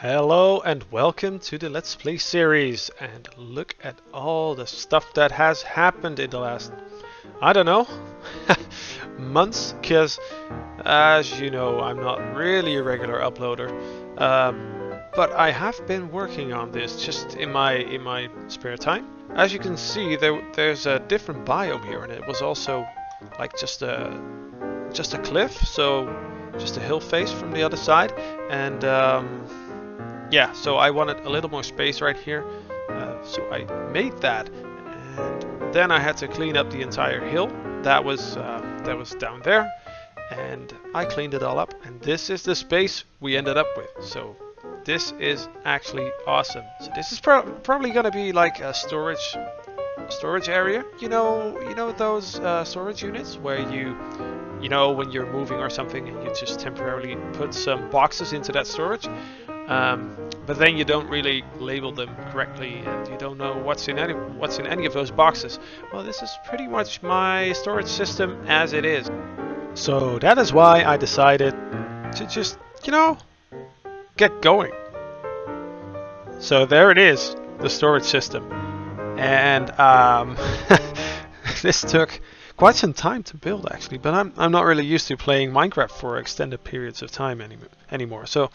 Hello and welcome to the Let's Play series, and look at all the stuff that has happened in the last, I don't know, months, because as you know I'm not really a regular uploader, but I have been working on this just in my spare time. As you can see, there's a different biome here, and it was also like just a cliff, so just a hill face from the other side, and yeah, so I wanted a little more space right here, so I made that, and then I had to clean up the entire hill that was down there, and I cleaned it all up, and this is the space we ended up with. So this is actually awesome. So this is probably gonna be like a storage area. You know those storage units where you know when you're moving or something and you just temporarily put some boxes into that storage. But then you don't really label them correctly, and you don't know what's in any of those boxes. Well, this is pretty much my storage system as it is. So that is why I decided to just, get going. So there it is, the storage system, and this took quite some time to build actually. But I'm not really used to playing Minecraft for extended periods of time anymore. So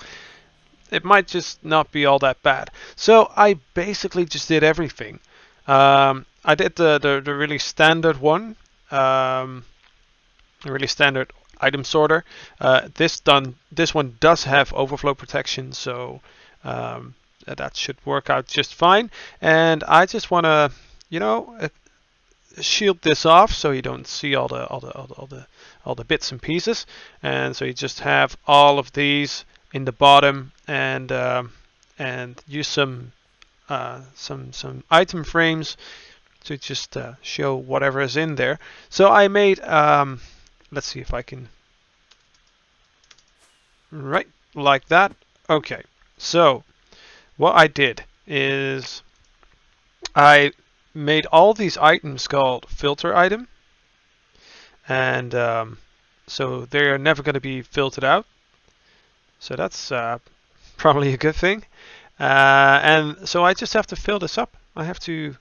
it might just not be all that bad. So I basically just did everything. I did the really standard one, the really standard item sorter. This one does have overflow protection, so that should work out just fine. And I just want to, shield this off so you don't see all the bits and pieces, and so you just have all of these in the bottom, and use some item frames to just show whatever is in there. So I made let's see if I can, right, like that. Okay, so what I did is I made all these items called filter item, and so they're never going to be filtered out. So that's probably a good thing. And so I just have to fill this up. I have to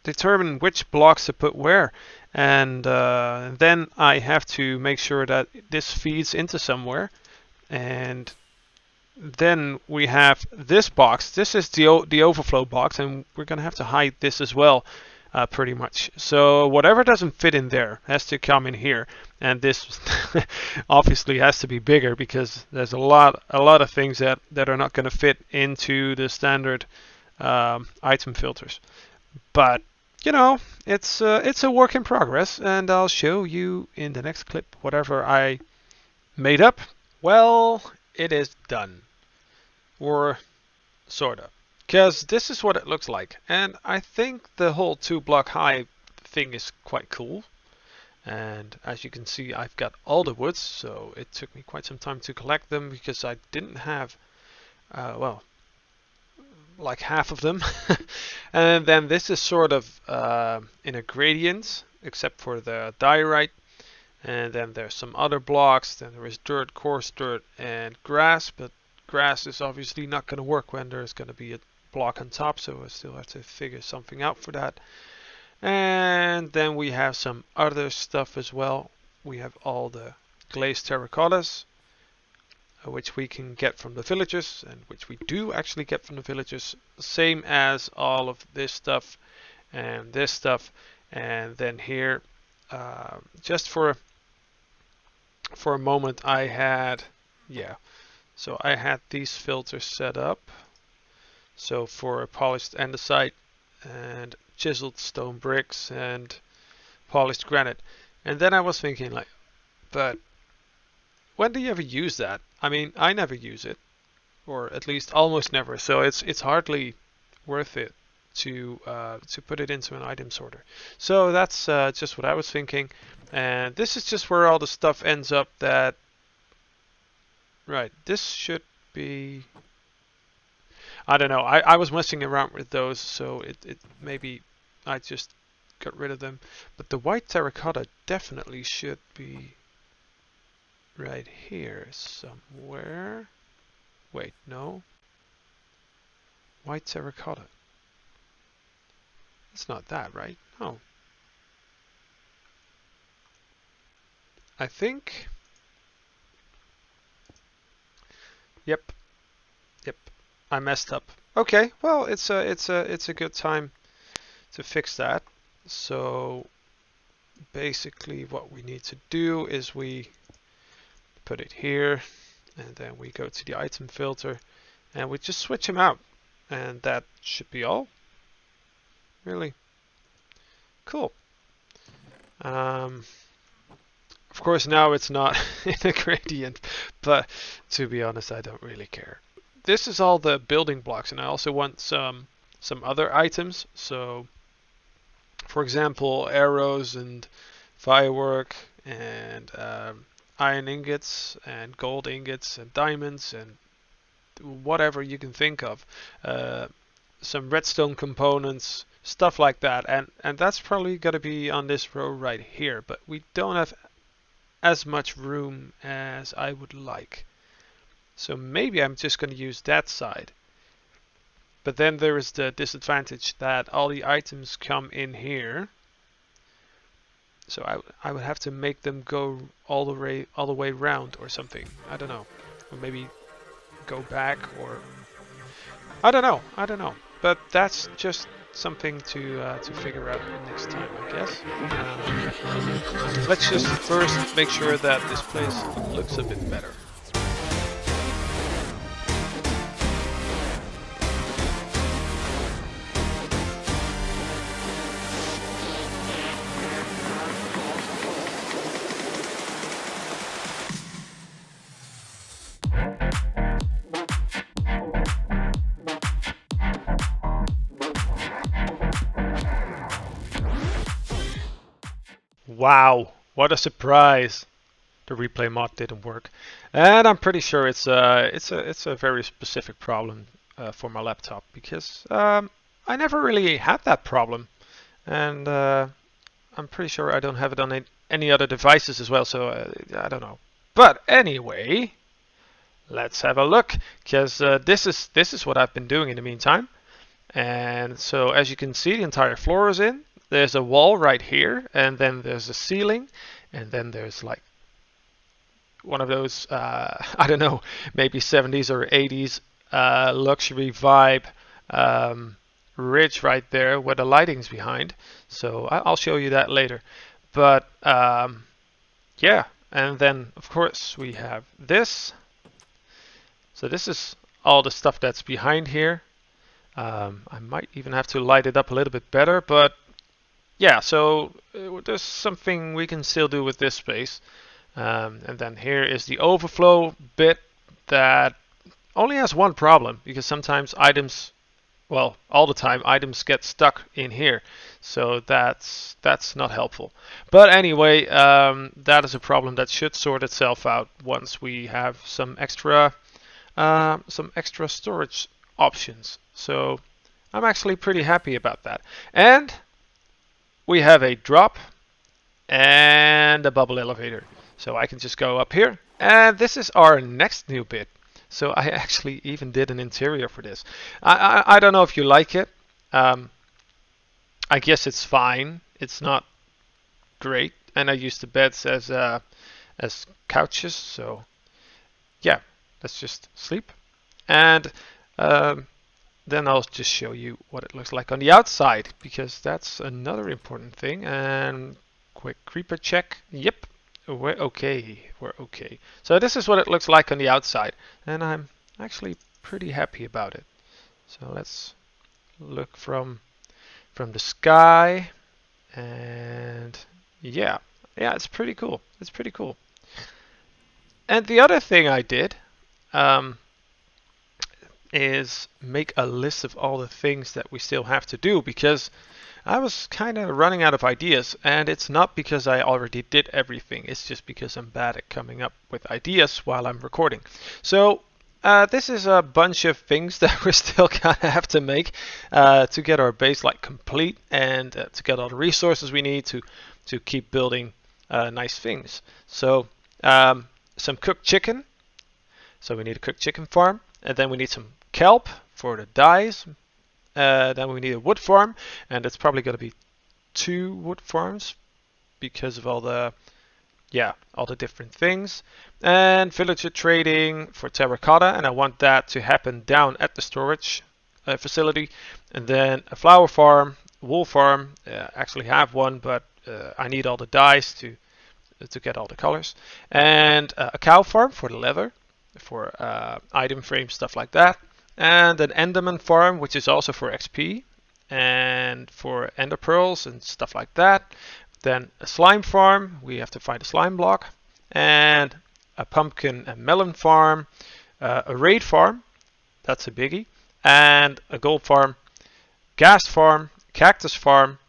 determine which blocks to put where. And then I have to make sure that this feeds into somewhere. And then we have this box. This is the overflow box, and we're going to have to hide this as well. Pretty much. So whatever doesn't fit in there has to come in here, and this obviously has to be bigger because there's a lot of things that are not going to fit into the standard item filters. But it's a work in progress, and I'll show you in the next clip whatever I made up. Well, it is done, or sort of. Because this is what it looks like, and I think the whole 2-block high thing is quite cool. And as you can see, I've got all the woods, so it took me quite some time to collect them because I didn't have, well, like half of them. And then this is sort of in a gradient, except for the diorite. And then there's some other blocks. Then there is dirt, coarse dirt, and grass, but grass is obviously not going to work when there's going to be a block on top, so I still have to figure something out for that. And then we have some other stuff as well. We have all the glazed terracottas, which we can get from the villagers, and which we do actually get from the villagers, same as all of this stuff and this stuff. And then here, just for a moment, I had, so I had these filters set up. So for a polished andesite and chiseled stone bricks and polished granite. And then I was thinking, like, but when do you ever use that? I mean, I never use it, or at least almost never. So it's hardly worth it to put it into an item sorter. So that's just what I was thinking. And this is just where all the stuff ends up. That, right, this should be, I don't know. I was messing around with those, so it maybe I just got rid of them. But the white terracotta definitely should be right here somewhere. Wait, no. White terracotta. It's not that, right? No. I think. Yep. Yep. I messed up. Okay. Well, it's a good time to fix that. So basically, what we need to do is we put it here, and then we go to the item filter, and we just switch them out, and that should be all. Really cool. Of course, now it's not in a gradient, but to be honest, I don't really care. This is all the building blocks, and I also want some other items. So, for example, arrows and firework and iron ingots and gold ingots and diamonds and whatever you can think of. Some redstone components, stuff like that, and that's probably going to be on this row right here, but we don't have as much room as I would like. So maybe I'm just going to use that side. But then there is the disadvantage that all the items come in here. So I would have to make them go all the way round or something. I don't know. Or maybe go back, or I don't know. But that's just something to figure out next time, I guess. Let's just first make sure that this place looks a bit better. Wow, what a surprise! The replay mod didn't work, and I'm pretty sure it's a very specific problem for my laptop, because I never really had that problem, and I'm pretty sure I don't have it on any other devices as well. So I don't know. But anyway, let's have a look, because this is what I've been doing in the meantime. And so as you can see, the entire floor is in. There's a wall right here, and then there's a ceiling, and then there's like one of those, I don't know, maybe 70s or 80s luxury vibe ridge right there where the lighting's behind. So I'll show you that later. But yeah, and then of course we have this. So this is all the stuff that's behind here. I might even have to light it up a little bit better, but yeah, so there's something we can still do with this space. And then here is the overflow bit that only has one problem, because sometimes items, well, all the time items get stuck in here. So that's not helpful. But anyway, that is a problem that should sort itself out once we have some extra storage options. So I'm actually pretty happy about that. And we have a drop and a bubble elevator. So I can just go up here, and this is our next new bit. So I actually even did an interior for this. I don't know if you like it. I guess it's fine. It's not great, and I use the beds as couches. So yeah, let's just sleep, and then I'll just show you what it looks like on the outside, because that's another important thing. And quick creeper check. Yep, we're okay. We're okay. So this is what it looks like on the outside, and I'm actually pretty happy about it. So let's look from the sky, and yeah, it's pretty cool. It's pretty cool. And the other thing I did is make a list of all the things that we still have to do, because I was kind of running out of ideas, and it's not because I already did everything. It's just because I'm bad at coming up with ideas while I'm recording. So this is a bunch of things that we're still gonna have to make to get our base like complete, and to get all the resources we need to keep building nice things. So some cooked chicken. So we need a cooked chicken farm, and then we need some kelp for the dyes, Then we need a wood farm, and it's probably going to be 2 wood farms because of all the different things. And villager trading for terracotta, and I want that to happen down at the storage facility. And then a flower farm, wool farm. Actually have one, but I need all the dyes to get all the colors. And a cow farm for the leather, for item frames, stuff like that. And an enderman farm, which is also for XP and for ender pearls and stuff like that. Then a slime farm, we have to find a slime block. And a pumpkin and melon farm. A raid farm, that's a biggie. And a gold farm, gas farm, cactus farm,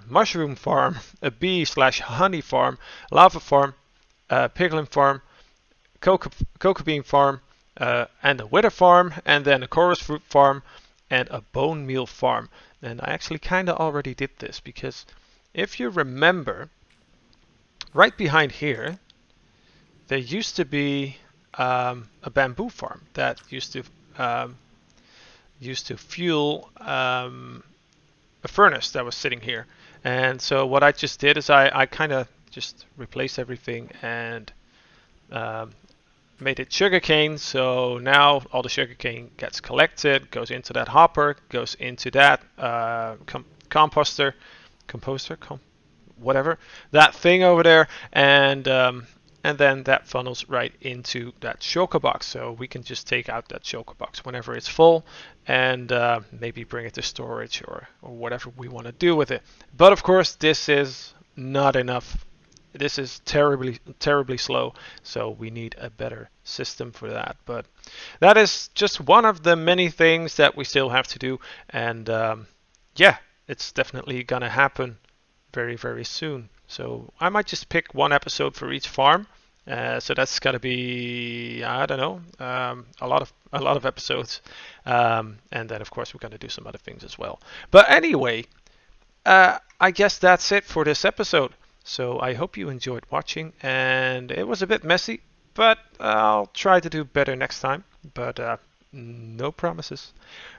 mushroom farm, a bee/honey farm, lava farm, piglin farm, cocoa bean farm, and a wither farm, and then a chorus fruit farm, and a bone meal farm. And I actually kind of already did this, because if you remember, right behind here, there used to be a bamboo farm that used to fuel a furnace that was sitting here. And so what I just did is I kind of just replaced everything and made it sugarcane. So now all the sugarcane gets collected, goes into that hopper, goes into that composter, whatever, that thing over there, and then that funnels right into that shulker box. So we can just take out that shulker box whenever it's full, and maybe bring it to storage or whatever we want to do with it. But of course, this is not enough. This is terribly slow, so we need a better system for that. But that is just one of the many things that we still have to do, and yeah, it's definitely gonna happen very soon. So I might just pick one episode for each farm. So that's gonna be, I don't know, a lot of episodes, and then of course we're gonna do some other things as well. But anyway, I guess that's it for this episode. So I hope you enjoyed watching, and it was a bit messy, but I'll try to do better next time. But no promises.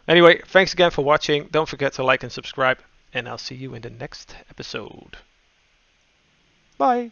Anyway, thanks again for watching. Don't forget to like and subscribe, and I'll see you in the next episode. Bye.